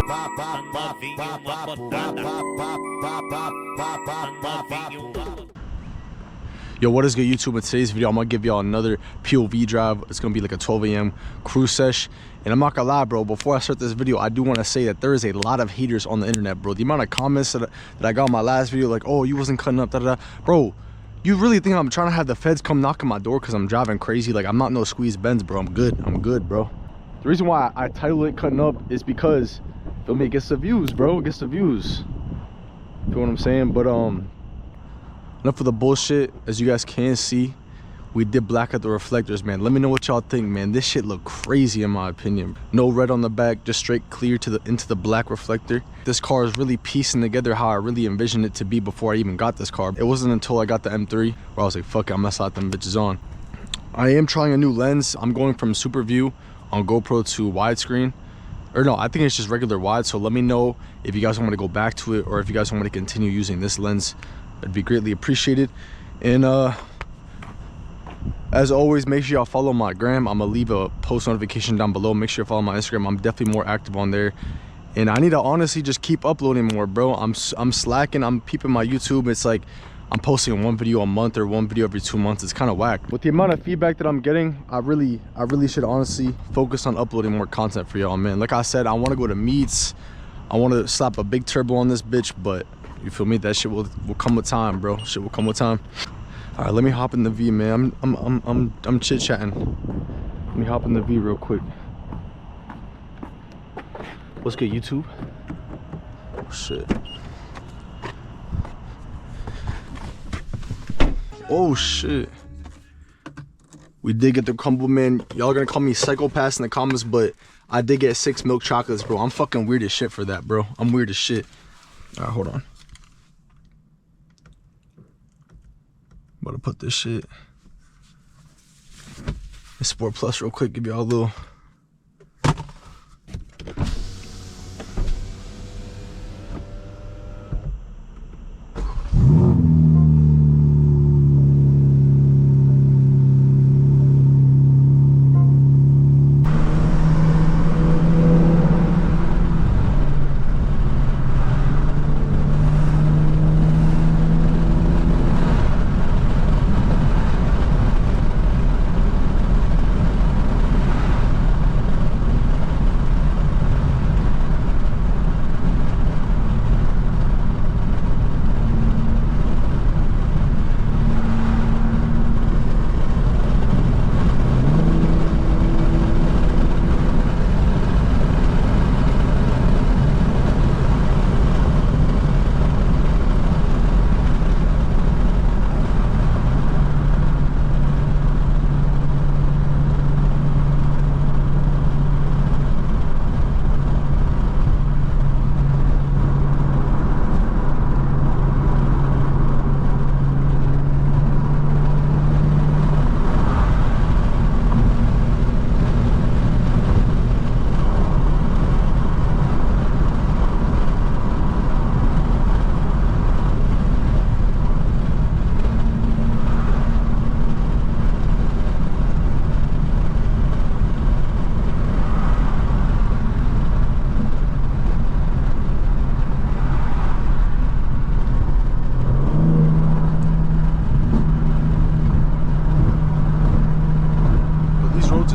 Yo, what is good, YouTube? In today's video, I'm gonna give y'all another POV drive. It's gonna be like a 12 a.m. cruise sesh. And I'm not gonna lie, bro, before I start this video, I do want to say that there is a lot of haters on the internet, bro. The amount of comments that I got on my last video, like, oh, you wasn't cutting up, da-da-da. Bro, you really think I'm trying to have the feds come knocking my door because I'm driving crazy? Like, I'm not no squeeze Benz, bro. I'm good, bro. The reason why I title it Cutting Up is because, feel me, it gets the views, bro. It gets the views. Feel what I'm saying? But, enough of the bullshit. As you guys can see, we did black out the reflectors, man. Let me know what y'all think, man. This shit look crazy in my opinion. No red on the back, just straight clear to into the black reflector. This car is really piecing together how I really envisioned it to be before I even got this car. It wasn't until I got the M3 where I was like, fuck it, I'm gonna slap them bitches on. I am trying a new lens. I'm going from super view on GoPro to widescreen. Or no, I think it's just regular wide. So let me know if you guys want me to go back to it or if you guys want me to continue using this lens. It'd be greatly appreciated. And as always, make sure y'all follow my gram. I'm gonna leave a post notification down below. Make sure you follow my Instagram. I'm definitely more active on there, and I need to honestly just keep uploading more, bro. I'm slacking. I'm peeping my YouTube. It's like I'm posting one video a month or one video every 2 months. It's kind of whack. With the amount of feedback that I'm getting, I really should honestly focus on uploading more content for y'all, man. Like I said, I want to go to meets. I want to slap a big turbo on this bitch, but you feel me? That shit will come with time, bro. Shit will come with time. All right, let me hop in the V, man. I'm chit chatting. Let me hop in the V real quick. What's good, YouTube? Oh shit. Oh shit. We did get the crumble, man. Y'all gonna call me psychopath in the comments, but I did get 6 milk chocolates, bro. I'm fucking weird as shit for that, bro. I'm weird as shit. All right, hold on. About to put this shit in Sport Plus real quick, give y'all a little.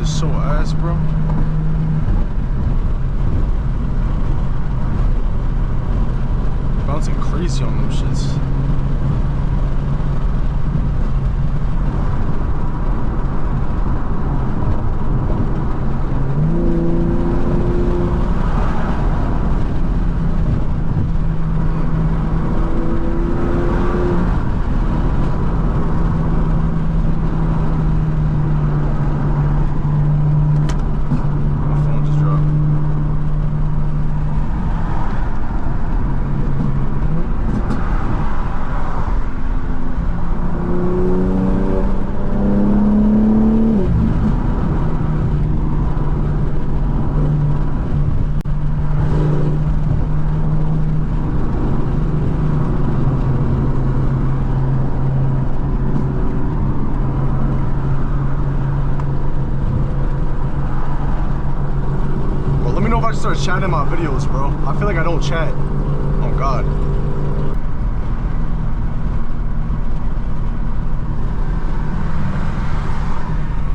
So ass, bro. Bouncing crazy on them shits. start chatting my videos, bro. I feel like I don't chat. Oh God.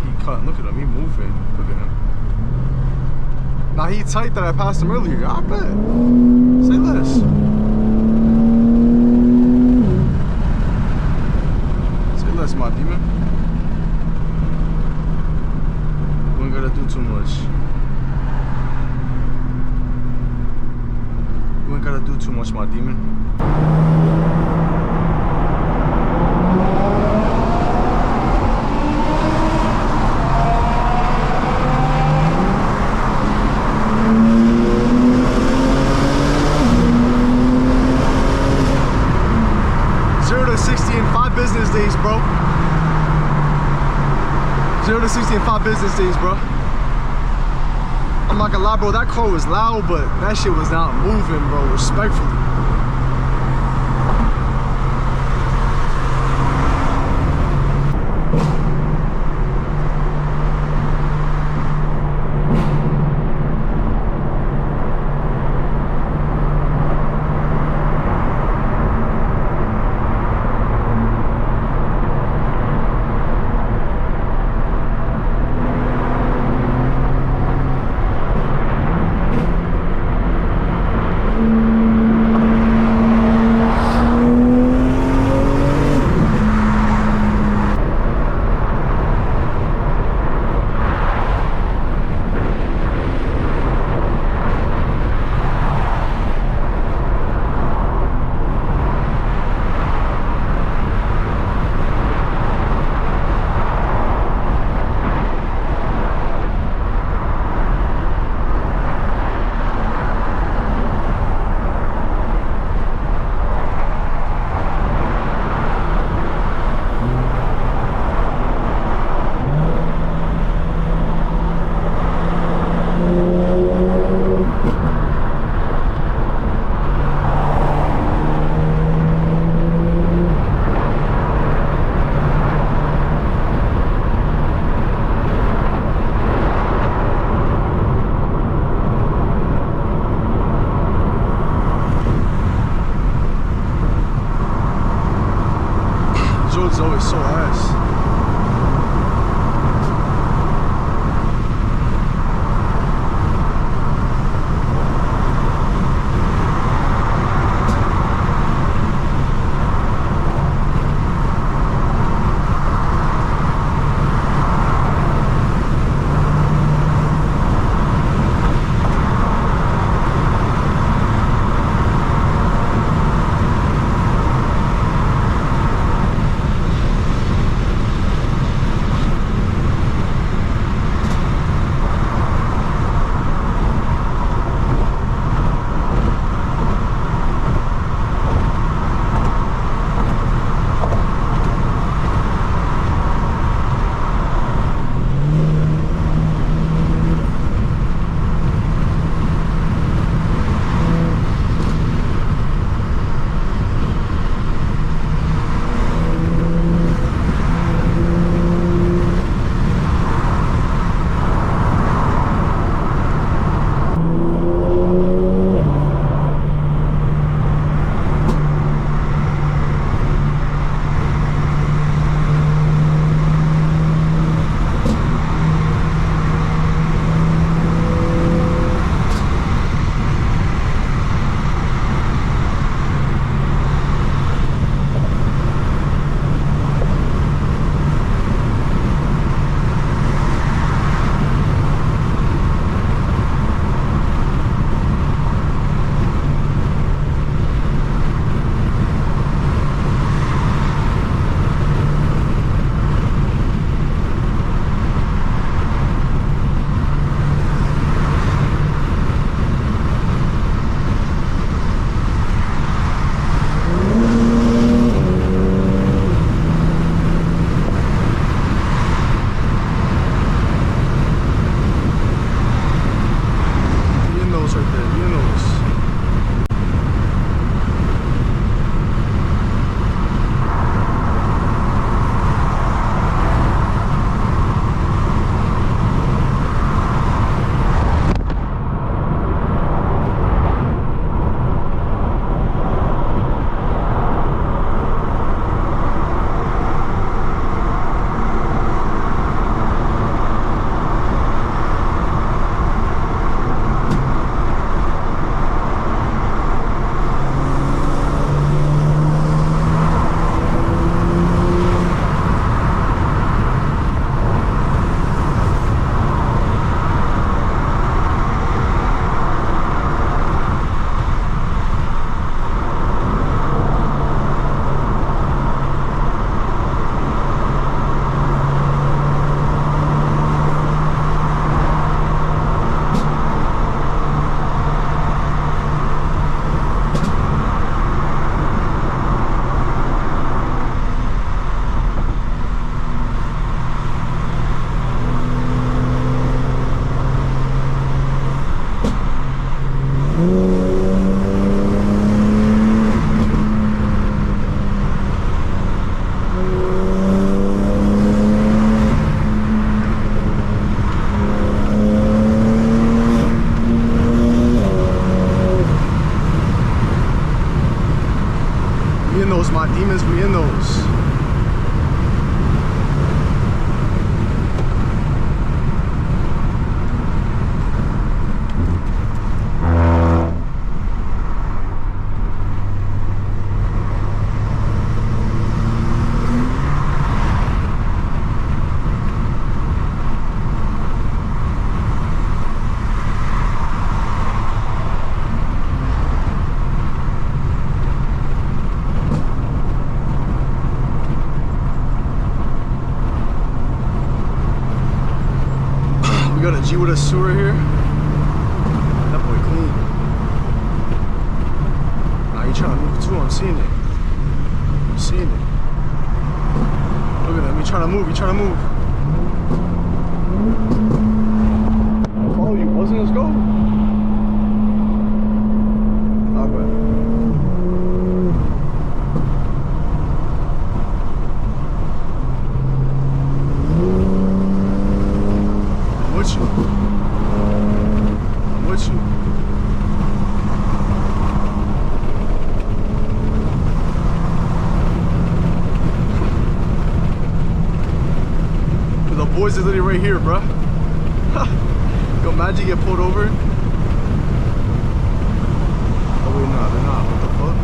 He cut. Look at him. He moving. Look at him. Now he tight that I passed him earlier. I bet. Say less. Say less, my demon. We ain't gotta do too much. You ain't gotta do too much, my demon. 0 to 60 in 5 business days, bro. 0 to 60 in 5 business days, bro. I'm not gonna lie, bro, that car was loud, but that shit was not moving, bro, respectfully. We got a G with a sewer here. That boy clean. Nah, he trying to move too. I'm seeing it. I'm seeing it. Look at him. He trying to move. He trying to move. I'll follow you, boys. Let's go. Alright. I'm with you. I'm with you. The boys are literally right here, bruh. Yo, imagine you get pulled over. Oh wait, nah, they're not. What the fuck?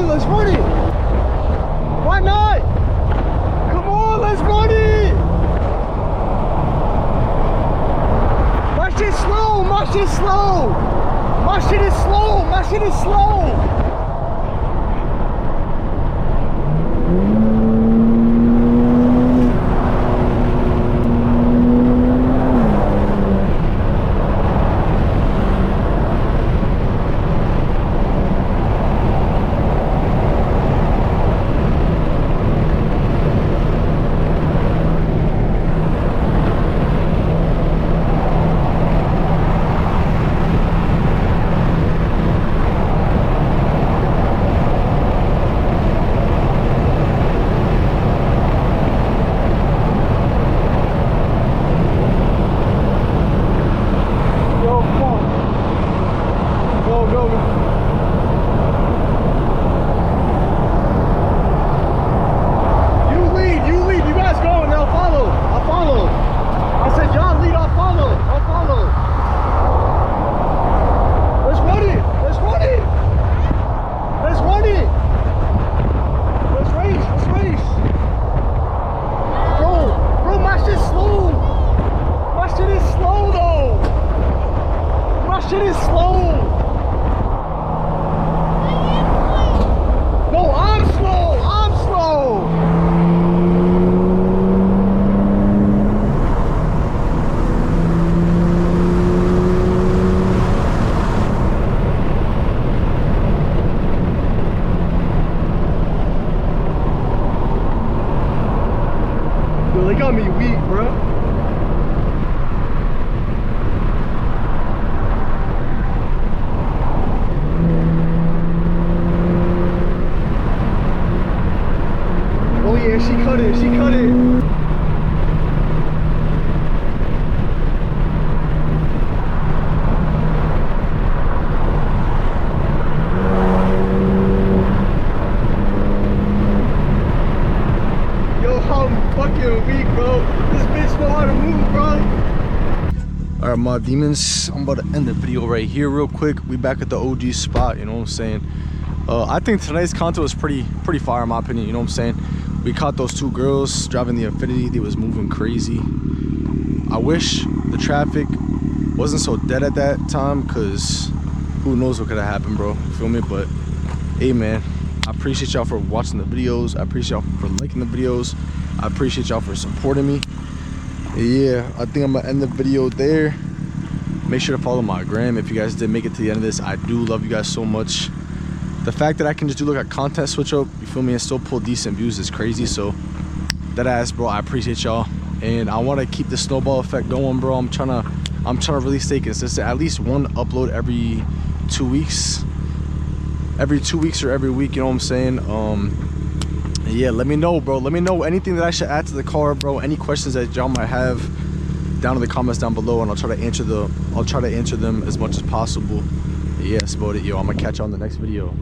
Let's run it. Why not? Come on, let's run it. My shit's slow. My shit's slow. My shit is slow. My shit is slow. They got me weak, bro. Oh yeah, she cut it, she cut it. my demons, I'm about to end the video right here real quick. We back at the OG spot, you know what I'm saying? I think tonight's content was pretty fire in my opinion, you know what I'm saying? We caught those two girls driving the Infinity. They was moving crazy. I wish the traffic wasn't so dead at that time, because who knows what could have happened, bro, you feel me? But hey man, I appreciate y'all for watching the videos. I appreciate y'all for liking the videos. I appreciate y'all for supporting me. Yeah, I think I'm gonna end the video there. Make sure to follow my gram if you guys did make it to the end of this. I do love you guys so much. The fact that I can just do like a content switch up, you feel me, and still pull decent views is crazy. So that ass, bro, I appreciate y'all, and I want to keep the snowball effect going, bro. I'm trying to really stay consistent. At least one upload every 2 weeks, or every week, you know what I'm saying? Yeah, let me know, bro. Let me know anything that I should add to the car, bro. Any questions that y'all might have down in the comments down below, and I'll try to answer them as much as possible. Yeah, that's about it, yo. I'm gonna catch you on the next video.